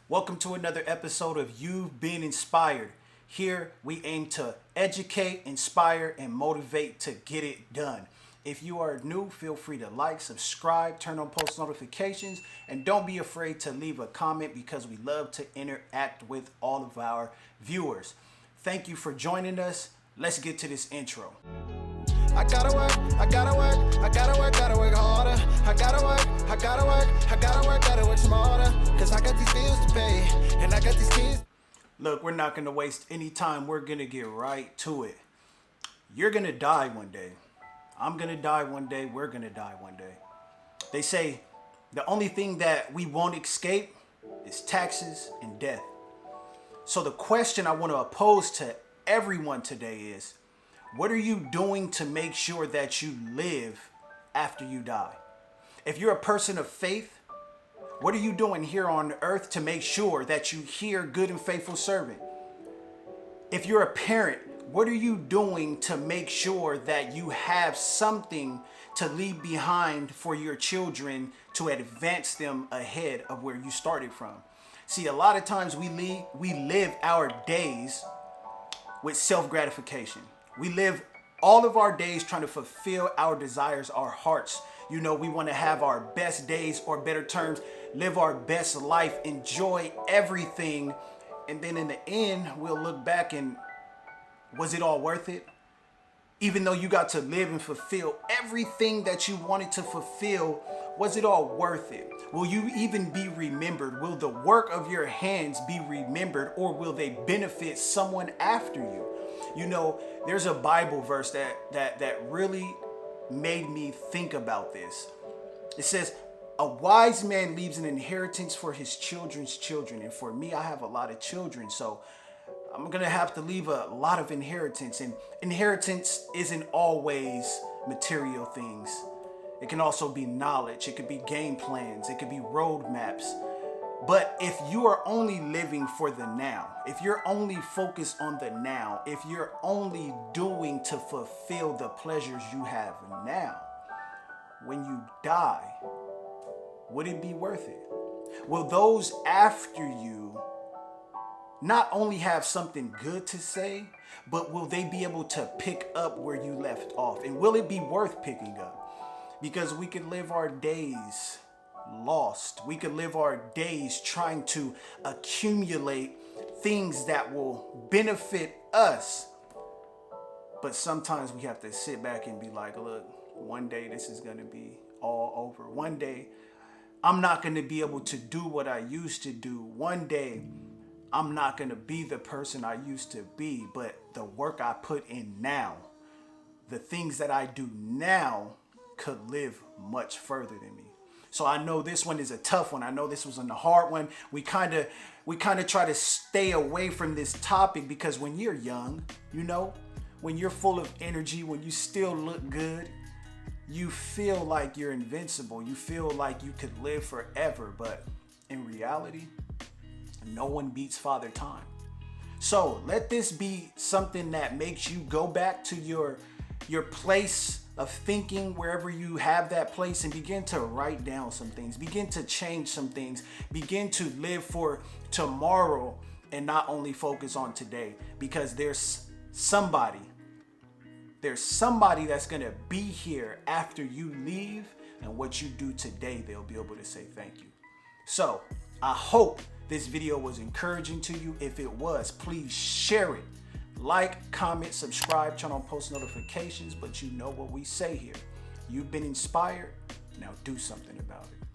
Welcome to another episode of You've Been Inspired. Here we aim to educate, inspire, and motivate to get it done. If you are new, feel free to like, subscribe, turn on post notifications, and don't be afraid to leave a comment because we love to interact with all of our viewers. Thank you for joining us. Let's get to this intro. I gotta work harder. I gotta work smarter. Cause I got these bills to pay, and I got these kids. Look, we're not gonna waste any time. We're gonna get right to it. You're gonna die one day. I'm gonna die one day. We're gonna die one day. They say the only thing that we won't escape is taxes and death. So the question I want to pose to everyone today is, what are you doing to make sure that you live after you die? If you're a person of faith, what are you doing here on earth to make sure that you hear good and faithful servant? If you're a parent, what are you doing to make sure that you have something to leave behind for your children to advance them ahead of where you started from? See, a lot of times we live our days with self-gratification. We live all of our days trying to fulfill our desires, our hearts. You know, we want to have our best days, or better terms, live our best life, enjoy everything. And then in the end, we'll look back and was it all worth it? Even though you got to live and fulfill everything that you wanted to fulfill, was it all worth it? Will you even be remembered? Will the work of your hands be remembered, or will they benefit someone after you? You know, there's a Bible verse that really made me think about this. It says, a wise man leaves an inheritance for his children's children. And for me, I have a lot of children, so I'm going to have to leave a lot of inheritance. And inheritance isn't always material things. It can also be knowledge. It could be game plans. It could be roadmaps. But if you are only living for the now, if you're only focused on the now, if you're only doing to fulfill the pleasures you have now, when you die, would it be worth it? Will those after you not only have something good to say, but will they be able to pick up where you left off? And will it be worth picking up? Because we could live our days lost. We could live our days trying to accumulate things that will benefit us. But sometimes we have to sit back and be like, look, one day this is going to be all over. One day I'm not going to be able to do what I used to do. One day I'm not going to be the person I used to be, but the work I put in now, the things that I do now could live much further than me. So I know this one is a tough one. I know this was a hard one. We kind of try to stay away from this topic because when you're young, you know, when you're full of energy, when you still look good, you feel like you're invincible. You feel like you could live forever. But in reality, no one beats Father Time. So let this be something that makes you go back to your place of thinking, wherever you have that place, and begin to write down some things, begin to change some things, begin to live for tomorrow and not only focus on today, because there's somebody that's going to be here after you leave, and what you do today, they'll be able to say thank you. So I hope this video was encouraging to you. If it was, please share it. Like, comment, subscribe, turn on post notifications, but you know what we say here. You've been inspired. Now do something about it.